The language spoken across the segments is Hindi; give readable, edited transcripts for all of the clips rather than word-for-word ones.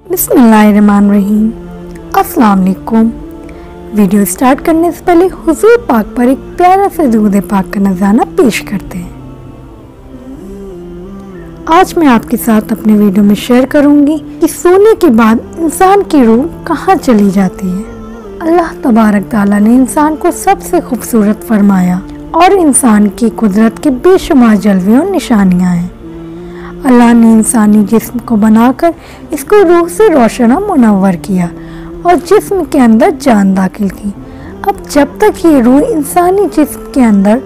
बिस्मिल्लाहिर्रहमानिर्रहीम। अस्सलाम वालेकुम। वीडियो स्टार्ट करने से पहले हुजूर पाक पर एक प्यारा सा दुरूद पाक का नज़ारा पेश करते हैं। आज मैं आपके साथ अपने वीडियो में शेयर करूंगी कि सोने के बाद इंसान की रूह कहाँ चली जाती है। अल्लाह तबारक ताला ने इंसान को सबसे खूबसूरत फरमाया और इंसान की कुदरत के बेशुमार जलवे और निशानियाँ हैं। अल्लाह ने इंसानी जिस्म को बनाकर इसको रूह से रोशन और मुनव्वर किया और जिस्म के अंदर जान दाखिल की। अब जब तक ये रूह इंसानी जिस्म के अंदर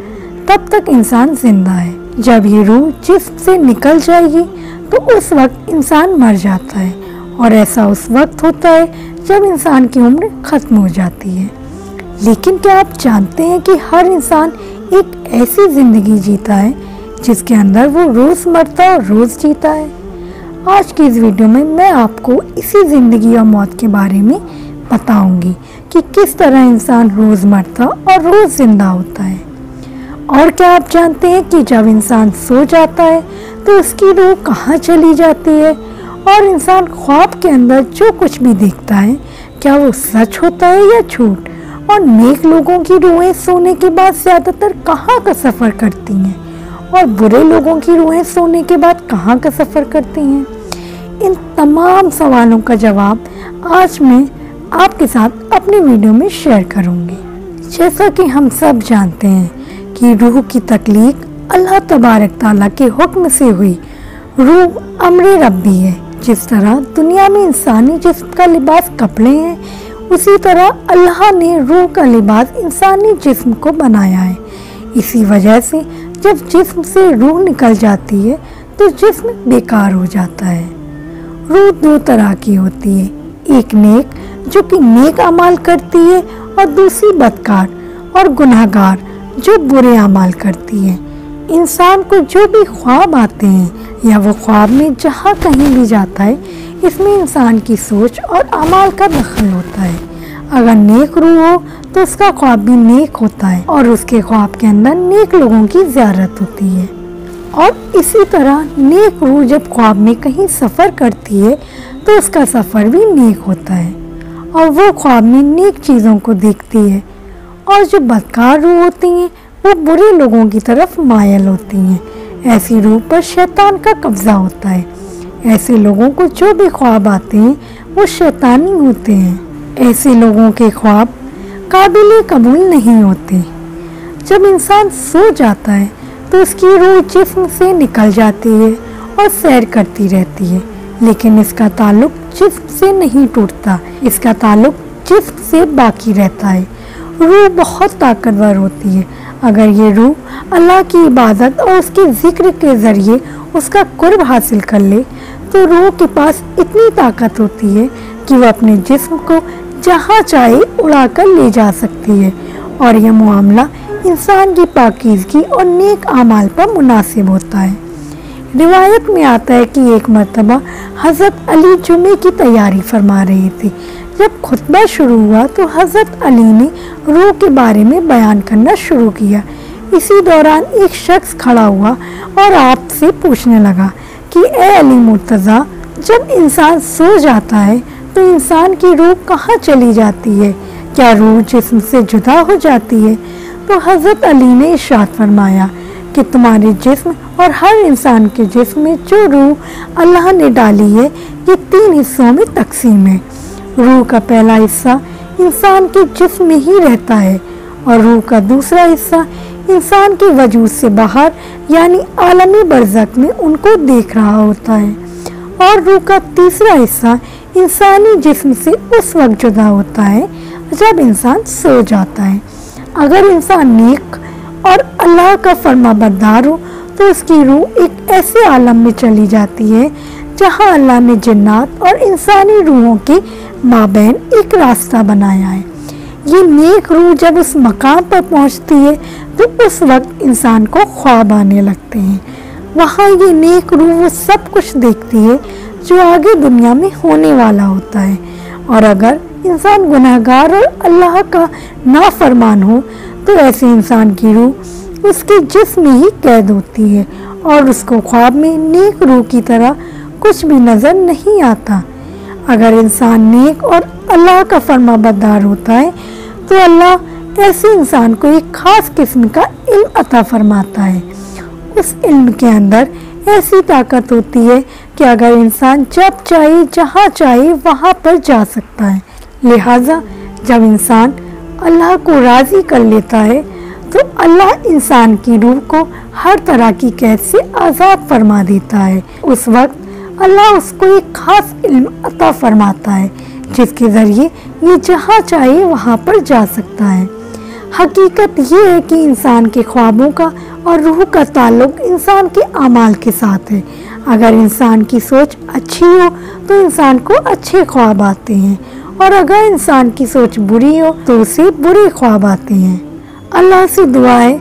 तब तक इंसान जिंदा है। जब ये रूह जिस्म से निकल जाएगी तो उस वक्त इंसान मर जाता है और ऐसा उस वक्त होता है जब इंसान की उम्र खत्म हो जाती है। लेकिन क्या आप जानते हैं कि हर इंसान एक ऐसी जिंदगी जीता है जिसके अंदर वो रोज़ मरता और रोज़ जीता है। आज की इस वीडियो में मैं आपको इसी ज़िंदगी और मौत के बारे में बताऊंगी कि किस तरह इंसान रोज़ मरता और रोज़ ज़िंदा होता है। और क्या आप जानते हैं कि जब इंसान सो जाता है तो उसकी रूह कहाँ चली जाती है और इंसान ख्वाब के अंदर जो कुछ भी देखता है क्या वो सच होता है या झूठ। और नेक लोगों की रूहें सोने के बाद ज़्यादातर कहाँ का सफ़र करती हैं और बुरे लोगों की रूहें सोने के बाद कहाँ का सफ़र करती हैं। इन तमाम सवालों का जवाब आज मैं आपके साथ अपने वीडियो में शेयर करूँगी। जैसा कि हम सब जानते हैं कि रूह की तख्लीक अल्लाह तबारक ताला के हुक्म से हुई। रूह अम्र रब्बी है। जिस तरह दुनिया में इंसानी जिस्म का लिबास कपड़े हैं, उसी तरह अल्लाह ने रूह का लिबास इंसानी जिस्म को बनाया है। इसी वजह से जब जिस्म से रूह निकल जाती है तो जिस्म बेकार हो जाता है। रूह दो तरह की होती है, एक नेक जो कि नेक अमाल करती है और दूसरी बदकार और गुनाहगार जो बुरे अमाल करती है। इंसान को जो भी ख्वाब आते हैं या वो ख्वाब में जहाँ कहीं भी जाता है, इसमें इंसान की सोच और अमाल का दखल होता है। अगर नेक रूह हो तो उसका ख्वाब भी नेक होता है और उसके ख्वाब के अंदर नेक लोगों की ज़ियारत होती है। और इसी तरह नेक रूह जब ख्वाब में कहीं सफ़र करती है तो उसका सफ़र भी नेक होता है और वो ख्वाब में नेक चीज़ों को देखती है। और जो बदकार रूह होती हैं वो बुरे लोगों की तरफ मायल होती हैं। ऐसी रूह पर शैतान का कब्ज़ा होता है। ऐसे लोगों को जो भी ख्वाब आते हैं वो शैतानी होते हैं। ऐसे लोगों के ख्वाब काबिल कबूल नहीं होते। जब इंसान सो जाता है तो उसकी रूह जिस्म से निकल जाती है और सैर करती रहती है, लेकिन इसका ताल्लुक जिस्म से नहीं टूटता, इसका ताल्लुक जिस्म से बाकी रहता है। रूह बहुत ताकतवर होती है। अगर ये रूह अल्लाह की इबादत और उसके ज़िक्र के ज़रिए उसका कुर्ब हासिल कर ले तो रूह के पास इतनी ताकत होती है कि वह अपने जिस्म को जहाँ चाहे उड़ाकर ले जा सकती है। और यह मामला इंसान की पाकीज़गी और नेक आमाल पर मुनासिब होता है। रिवायत में आता है कि एक मर्तबा हज़रत अली जुमे की तैयारी फरमा रहे थे। जब खुतबा शुरू हुआ तो हज़रत अली ने रूह के बारे में बयान करना शुरू किया। इसी दौरान एक शख्स खड़ा हुआ और आपसे पूछने लगा कि ए अली मुर्तज़ा, जब इंसान सो जाता है तो इंसान की रूह कहाँ चली जाती है? क्या रूह जिस्म से जुदा हो जाती है? तो हज़रत अली ने इरशाद फरमाया कि तुम्हारे जिस्म और हर इंसान के जिस्म में जो रूह अल्लाह ने डाली है ये 3 हिस्सों में तकसीम है। रूह का पहला हिस्सा इंसान के जिस्म में ही रहता है और रूह का दूसरा हिस्सा इंसान के वजूद से बाहर यानी आलमी बरज़ख में उनको देख रहा होता है। और रूह का तीसरा हिस्सा इंसानी जिस्म से उस वक्त जुदा होता है जब इंसान सो जाता है। अगर इंसान नेक और अल्लाह का फरमाबरदार हो तो उसकी रूह एक ऐसे आलम में चली जाती है जहां अल्लाह ने जिन्नात और इंसानी रूहों के माबैन एक रास्ता बनाया है। ये नेक रूह जब उस मकाम पर पहुंचती है तो उस वक्त इंसान को ख्वाब आने लगते हैं। वहाँ ये नेक रूह वो सब कुछ देखती है जो आगे दुनिया में होने वाला होता है। और अगर इंसान गुनाहगार और अल्लाह का नाफरमान हो तो ऐसे इंसान की रूह उसके जिस्म में ही कैद होती है और उसको ख्वाब में नेक रूह की तरह कुछ भी नज़र नहीं आता। अगर इंसान नेक और अल्लाह का फरमाबरदार होता है तो अल्लाह ऐसे इंसान को एक खास किस्म का इल्म अता फरमाता है। उस इल्म के अंदर ऐसी ताकत होती है कि अगर इंसान जब चाहे जहाँ चाहे वहाँ पर जा सकता है। लिहाजा जब इंसान अल्लाह को राज़ी कर लेता है तो अल्लाह इंसान की रूह को हर तरह की कैद से आज़ाद फरमा देता है। उस वक्त अल्लाह उसको एक खास इल्म अता फरमाता है जिसके ज़रिए ये जहाँ चाहे वहाँ पर जा सकता है। हकीकत ये है कि इंसान के ख्वाबों का और रूह का ताल्लुक इंसान के अमाल के साथ है। अगर इंसान की सोच अच्छी हो तो इंसान को अच्छे ख्वाब आते हैं और अगर इंसान की सोच बुरी हो तो उसे बुरे ख्वाब आते हैं। अल्लाह से दुआ है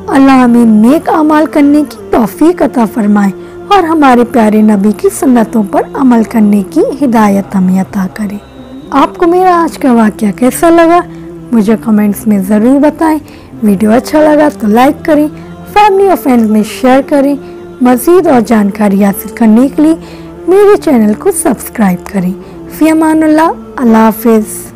अल्लाह हमें नेक अमाल करने की तौफीक अता फरमाए और हमारे प्यारे नबी की सुन्नतों पर अमल करने की हिदायत हमें अता करे। आपको मेरा आज का वाक़या कैसा लगा मुझे कमेंट्स में ज़रूर बताएं। वीडियो अच्छा लगा तो लाइक करें, फैमिली और फ्रेंड्स में शेयर करें। मज़ीद और जानकारी हासिल करने के लिए मेरे चैनल को सब्सक्राइब करें। फ़ी अमानुल्लाह, अल्लाह हाफ़िज़।